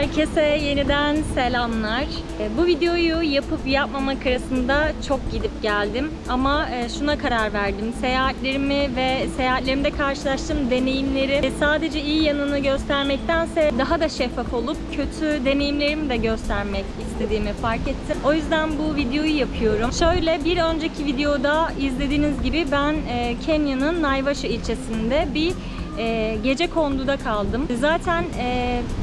Herkese yeniden selamlar. Bu videoyu yapıp yapmamak arasında çok gidip geldim. Ama şuna karar verdim. Seyahatlerimi ve seyahatlerimde karşılaştığım deneyimleri sadece iyi yanını göstermektense daha da şeffaf olup kötü deneyimlerimi de göstermek istediğimi fark ettim. O yüzden bu videoyu yapıyorum. Şöyle, bir önceki videoda izlediğiniz gibi ben Kenya'nın Naivasha ilçesinde bir gece konduda kaldım. Zaten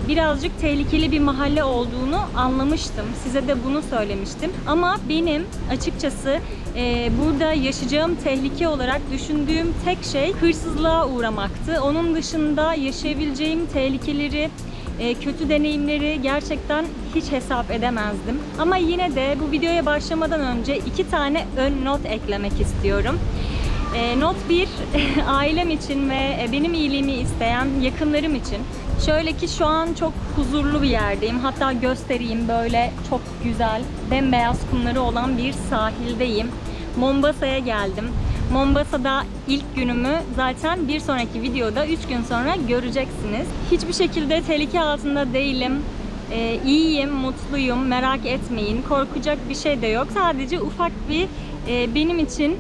birazcık tehlikeli bir mahalle olduğunu anlamıştım. Size de bunu söylemiştim. Ama benim açıkçası burada yaşayacağım tehlike olarak düşündüğüm tek şey hırsızlığa uğramaktı. Onun dışında yaşayabileceğim tehlikeleri, kötü deneyimleri gerçekten hiç hesap edemezdim. Ama yine de bu videoya başlamadan önce 2 tane ön not eklemek istiyorum. Not 1, ailem için ve benim iyiliğimi isteyen yakınlarım için. Şöyle ki şu an çok huzurlu bir yerdeyim. Hatta göstereyim, böyle çok güzel, bembeyaz kumları olan bir sahildeyim. Mombasa'ya geldim. Mombasa'da ilk günümü zaten bir sonraki videoda 3 gün sonra göreceksiniz. Hiçbir şekilde tehlike altında değilim. İyiyim, mutluyum, merak etmeyin. Korkacak bir şey de yok. Sadece ufak bir benim için,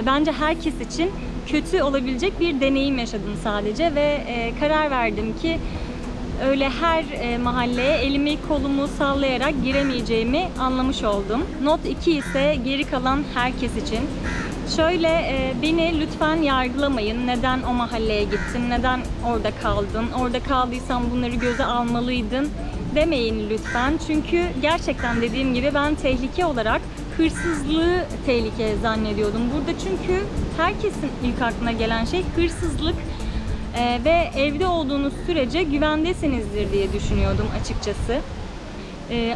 bence herkes için kötü olabilecek bir deneyim yaşadım sadece ve karar verdim ki öyle her mahalleye elimi kolumu sallayarak giremeyeceğimi anlamış oldum. Not 2 ise geri kalan herkes için. Şöyle, beni lütfen yargılamayın. Neden o mahalleye gittin? Neden orada kaldın? Orada kaldıysan bunları göze almalıydın demeyin lütfen. Çünkü gerçekten dediğim gibi ben tehlike olarak hırsızlığı tehlike zannediyordum. Burada çünkü herkesin ilk aklına gelen şey hırsızlık ve evde olduğunuz sürece güvendesinizdir diye düşünüyordum açıkçası.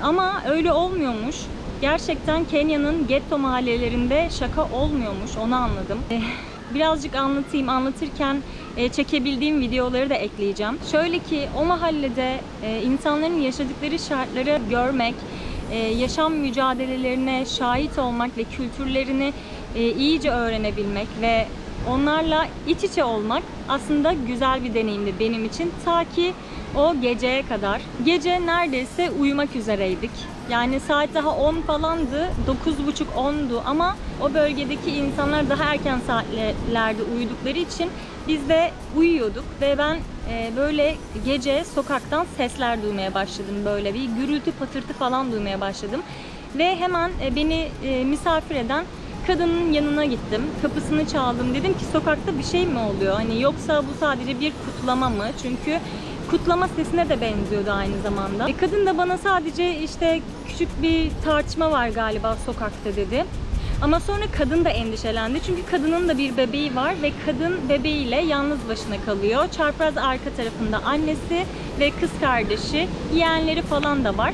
Ama öyle olmuyormuş. Gerçekten Kenya'nın getto mahallelerinde şaka olmuyormuş, onu anladım. Birazcık anlatayım, anlatırken çekebildiğim videoları da ekleyeceğim. Şöyle ki o mahallede insanların yaşadıkları şartları görmek, yaşam mücadelelerine şahit olmak ve kültürlerini iyice öğrenebilmek ve onlarla iç içe olmak aslında güzel bir deneyimdi benim için. Ta ki o geceye kadar. Gece neredeyse uyumak üzereydik. Yani saat daha 10 falandı, 9.30-10'du ama o bölgedeki insanlar daha erken saatlerde uyudukları için biz de uyuyorduk ve ben böyle gece sokaktan sesler duymaya başladım. Böyle bir gürültü patırtı falan duymaya başladım. Ve hemen beni misafir eden kadının yanına gittim. Kapısını çaldım. Dedim ki sokakta bir şey mi oluyor? Hani yoksa bu sadece bir kutlama mı? Çünkü kutlama sesine de benziyordu aynı zamanda. Kadın da bana sadece işte küçük bir tartışma var galiba sokakta dedi. Ama sonra kadın da endişelendi. Çünkü kadının da bir bebeği var ve kadın bebeğiyle yalnız başına kalıyor. Çapraz arka tarafında annesi ve kız kardeşi, yeğenleri falan da var.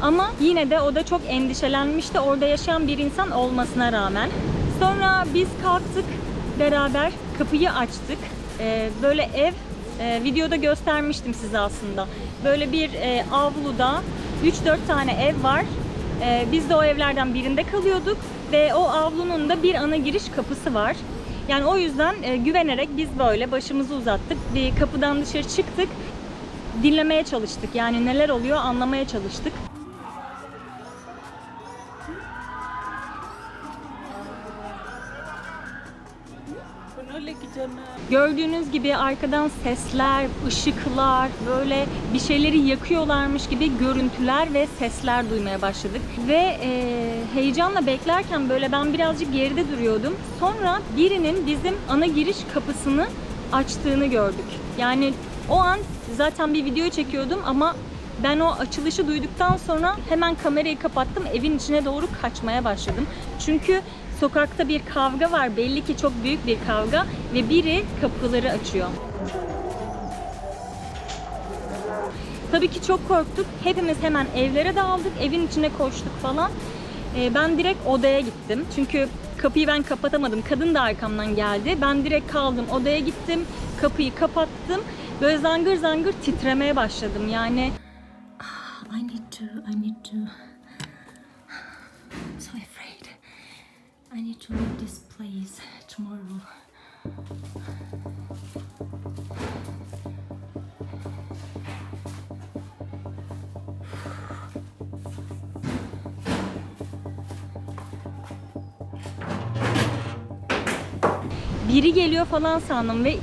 Ama yine de o da çok endişelenmişti orada yaşayan bir insan olmasına rağmen. Sonra biz kalktık beraber, kapıyı açtık. Böyle ev, videoda göstermiştim size aslında. Böyle bir avluda 3-4 tane ev var. Biz de o evlerden birinde kalıyorduk ve o avlunun da bir ana giriş kapısı var. Yani o yüzden güvenerek biz böyle başımızı uzattık. Bir kapıdan dışarı çıktık. Dinlemeye çalıştık. Yani neler oluyor anlamaya çalıştık. Gördüğünüz gibi arkadan sesler, ışıklar, böyle bir şeyleri yakıyorlarmış gibi görüntüler ve sesler duymaya başladık. Ve heyecanla beklerken böyle ben birazcık geride duruyordum. Sonra birinin bizim ana giriş kapısını açtığını gördük. Yani o an zaten bir video çekiyordum ama ben o açılışı duyduktan sonra hemen kamerayı kapattım, evin içine doğru kaçmaya başladım. Çünkü sokakta bir kavga var. Belli ki çok büyük bir kavga ve biri kapıları açıyor. Tabii ki çok korktuk. Hepimiz hemen evlere dağıldık. Evin içine koştuk falan. Ben direkt odaya gittim. Çünkü kapıyı ben kapatamadım. Kadın da arkamdan geldi. Ben direkt kaldım. Odaya gittim. Kapıyı kapattım. Böyle zangır zangır titremeye başladım. Yani I need to so afraid. I need to leave this place tomorrow. biri geliyor falan sandım ve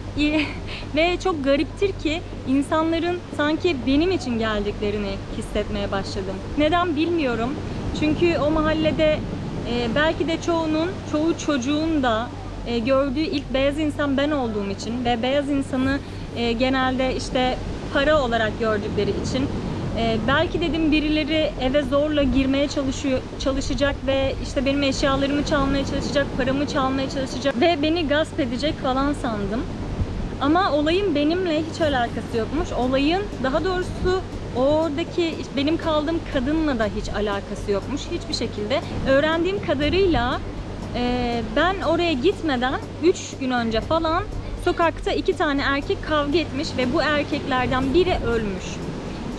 ve çok gariptir ki insanların sanki benim için geldiklerini hissetmeye başladım. Neden bilmiyorum. Çünkü o mahallede belki de çoğu çocuğun da gördüğü ilk beyaz insan ben olduğum için ve beyaz insanı genelde işte para olarak gördükleri için belki dedim birileri eve zorla girmeye çalışacak ve işte benim eşyalarımı çalmaya çalışacak, paramı çalmaya çalışacak ve beni gasp edecek falan sandım. Ama olayın benimle hiç alakası yokmuş. Olayın daha doğrusu oradaki benim kaldığım kadınla da hiç alakası yokmuş hiçbir şekilde. Öğrendiğim kadarıyla ben oraya gitmeden 3 gün önce falan sokakta 2 tane erkek kavga etmiş ve bu erkeklerden biri ölmüş.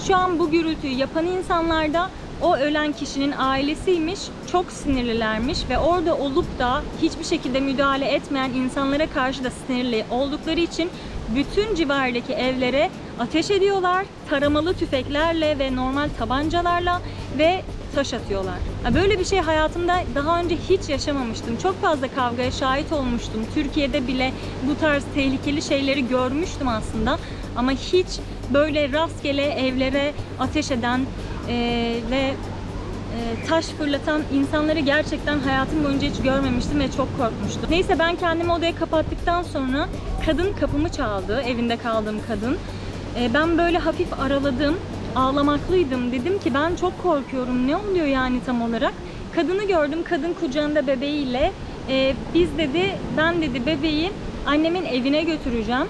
Şu an bu gürültüyü yapan insanlar da o ölen kişinin ailesiymiş, çok sinirlilermiş ve orada olup da hiçbir şekilde müdahale etmeyen insanlara karşı da sinirli oldukları için bütün civardaki evlere ateş ediyorlar, taramalı tüfeklerle ve normal tabancalarla ve taş atıyorlar. Böyle bir şey hayatımda daha önce hiç yaşamamıştım. Çok fazla kavgaya şahit olmuştum. Türkiye'de bile bu tarz tehlikeli şeyleri görmüştüm aslında. Ama hiç böyle rastgele evlere ateş eden ve taş fırlatan insanları gerçekten hayatım boyunca hiç görmemiştim ve çok korkmuştum. Neyse ben kendimi odaya kapattıktan sonra kadın kapımı çaldı, evinde kaldığım kadın. Ben böyle hafif araladım, ağlamaklıydım. Dedim ki ben çok korkuyorum, ne oluyor yani tam olarak? Kadını gördüm, kadın kucağında bebeğiyle. Ben dedi bebeği annemin evine götüreceğim.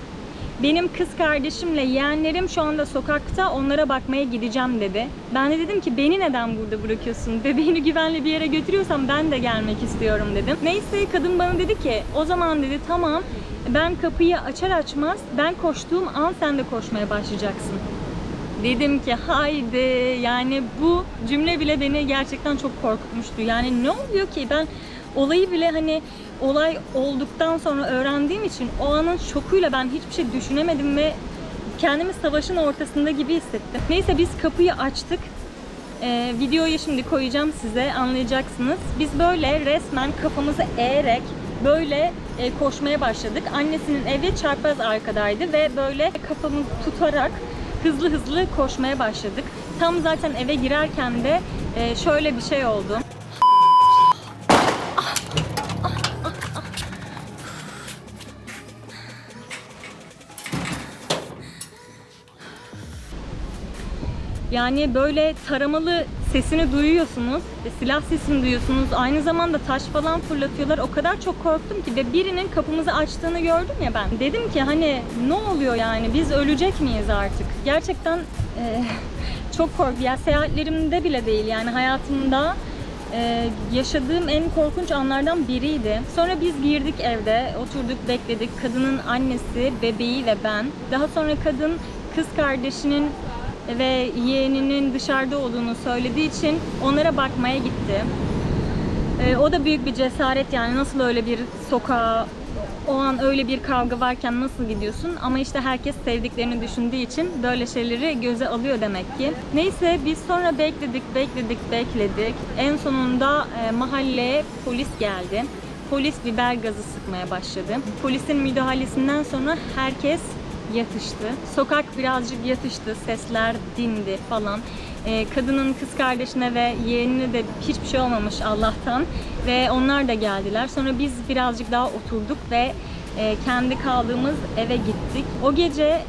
Benim kız kardeşimle yeğenlerim şu anda sokakta, onlara bakmaya gideceğim dedi. Ben de dedim ki beni neden burada bırakıyorsun? Bebeğini güvenli bir yere götürüyorsan ben de gelmek istiyorum dedim. Neyse kadın bana dedi ki o zaman dedi tamam ben kapıyı açar açmaz ben koştuğum an sen de koşmaya başlayacaksın. Dedim ki haydi, yani bu cümle bile beni gerçekten çok korkutmuştu. Yani ne oluyor ki, ben olayı bile hani olay olduktan sonra öğrendiğim için o anın şokuyla ben hiçbir şey düşünemedim ve kendimi savaşın ortasında gibi hissettim. Neyse biz kapıyı açtık. Videoyu şimdi koyacağım size, anlayacaksınız. Biz böyle resmen kafamızı eğerek böyle koşmaya başladık. Annesinin evi çarpaz arkadaydı ve böyle kafamızı tutarak hızlı hızlı koşmaya başladık. Tam zaten eve girerken de şöyle bir şey oldu. Yani böyle taramalı sesini duyuyorsunuz, silah sesini duyuyorsunuz. Aynı zamanda taş falan fırlatıyorlar. O kadar çok korktum ki ve birinin kapımızı açtığını gördüm ya ben. Dedim ki hani ne oluyor yani, biz ölecek miyiz artık? Gerçekten çok korktum. Ya seyahatlerimde bile değil, yani hayatımda yaşadığım en korkunç anlardan biriydi. Sonra biz girdik evde, oturduk, bekledik. Kadının annesi, bebeği ve ben. Daha sonra kadın kız kardeşinin ve yeğeninin dışarıda olduğunu söylediği için onlara bakmaya gitti. O da büyük bir cesaret, yani nasıl öyle bir sokağa, o an öyle bir kavga varken nasıl gidiyorsun? Ama işte herkes sevdiklerini düşündüğü için böyle şeyleri göze alıyor demek ki. Neyse biz sonra bekledik. En sonunda mahalleye polis geldi. Polis biber gazı sıkmaya başladı. Polisin müdahalesinden sonra herkes yatıştı. Sokak birazcık yatıştı. Sesler dindi falan. Kadının kız kardeşine ve yeğenine de hiçbir şey olmamış Allah'tan. Ve onlar da geldiler. Sonra biz birazcık daha oturduk ve kendi kaldığımız eve gittik. O gece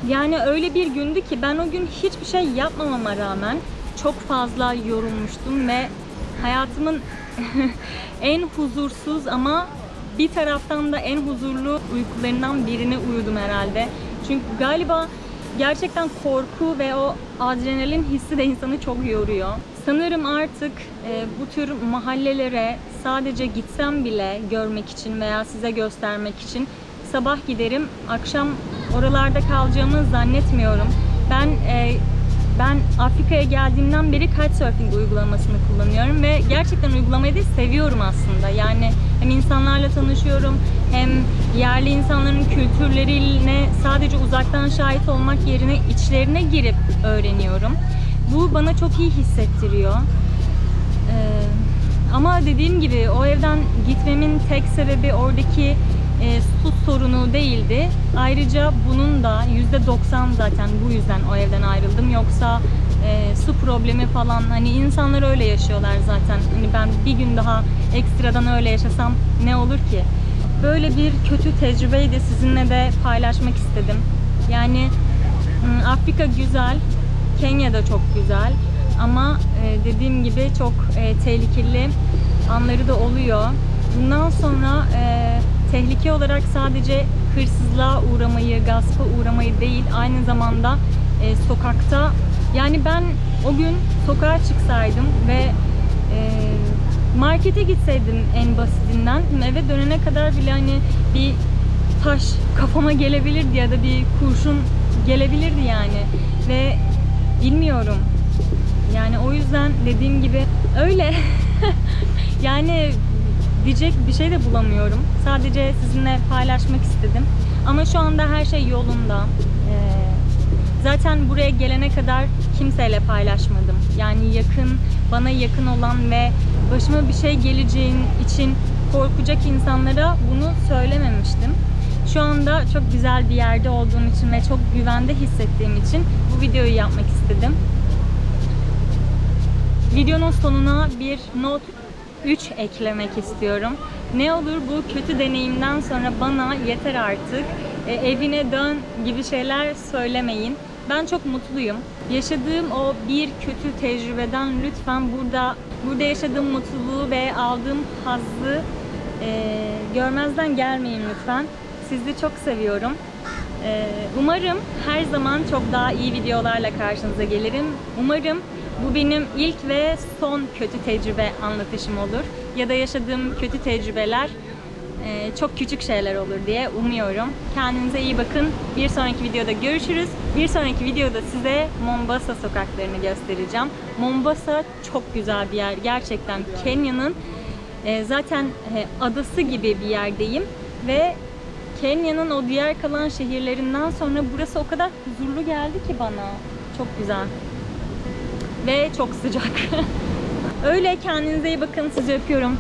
yani öyle bir gündü ki ben o gün hiçbir şey yapmamama rağmen çok fazla yorulmuştum ve hayatımın en huzursuz ama bir taraftan da en huzurlu uykularından birini uyudum herhalde. Çünkü galiba gerçekten korku ve o adrenalin hissi de insanı çok yoruyor. Sanırım artık bu tür mahallelere sadece gitsem bile görmek için veya size göstermek için sabah giderim, akşam oralarda kalacağımı zannetmiyorum. Ben Afrika'ya geldiğimden beri Couchsurfing uygulamasını kullanıyorum ve gerçekten uygulamayı da seviyorum aslında. Yani hem insanlarla tanışıyorum hem yerli insanların kültürlerine sadece uzaktan şahit olmak yerine içlerine girip öğreniyorum. Bu bana çok iyi hissettiriyor. Ama dediğim gibi o evden gitmemin tek sebebi oradaki su sorunu değildi. Ayrıca bunun da %90 zaten bu yüzden o evden ayrıldım. Yoksa su problemi falan, hani insanlar öyle yaşıyorlar zaten. Hani ben bir gün daha ekstradan öyle yaşasam ne olur ki? Böyle bir kötü tecrübeyi de sizinle de paylaşmak istedim. Yani Afrika güzel, Kenya da çok güzel ama dediğim gibi çok tehlikeli anları da oluyor. Bundan sonra tehlike olarak sadece hırsızlığa uğramayı, gaspa uğramayı değil, aynı zamanda sokakta, yani ben o gün sokağa çıksaydım ve markete gitseydim en basitinden, eve dönene kadar bile hani bir taş kafama gelebilirdi ya da bir kurşun gelebilirdi yani. Ve bilmiyorum. Yani o yüzden dediğim gibi öyle. Yani diyecek bir şey de bulamıyorum. Sadece sizinle paylaşmak istedim. Ama şu anda her şey yolunda. Zaten buraya gelene kadar kimseyle paylaşmadım. Yani bana yakın olan ve başıma bir şey geleceğin için korkacak insanlara bunu söylememiştim. Şu anda çok güzel bir yerde olduğum için ve çok güvende hissettiğim için bu videoyu yapmak istedim. Videonun sonuna bir not 3 eklemek istiyorum. Ne olur bu kötü deneyimden sonra bana yeter artık, evine dön gibi şeyler söylemeyin. Ben çok mutluyum. Yaşadığım o bir kötü tecrübeden lütfen burada yaşadığım mutluluğu ve aldığım hazzı görmezden gelmeyin lütfen. Sizi çok seviyorum. Umarım her zaman çok daha iyi videolarla karşınıza gelirim. Umarım bu benim ilk ve son kötü tecrübe anlatışım olur. Ya da yaşadığım kötü tecrübeler çok küçük şeyler olur diye umuyorum. Kendinize iyi bakın. Bir sonraki videoda görüşürüz. Bir sonraki videoda size Mombasa sokaklarını göstereceğim. Mombasa çok güzel bir yer. Gerçekten Kenya'nın zaten adası gibi bir yerdeyim. Ve Kenya'nın o diğer kalan şehirlerinden sonra burası o kadar huzurlu geldi ki bana. Çok güzel. Ve çok sıcak. Öyle, kendinize iyi bakın. Sizi öpüyorum.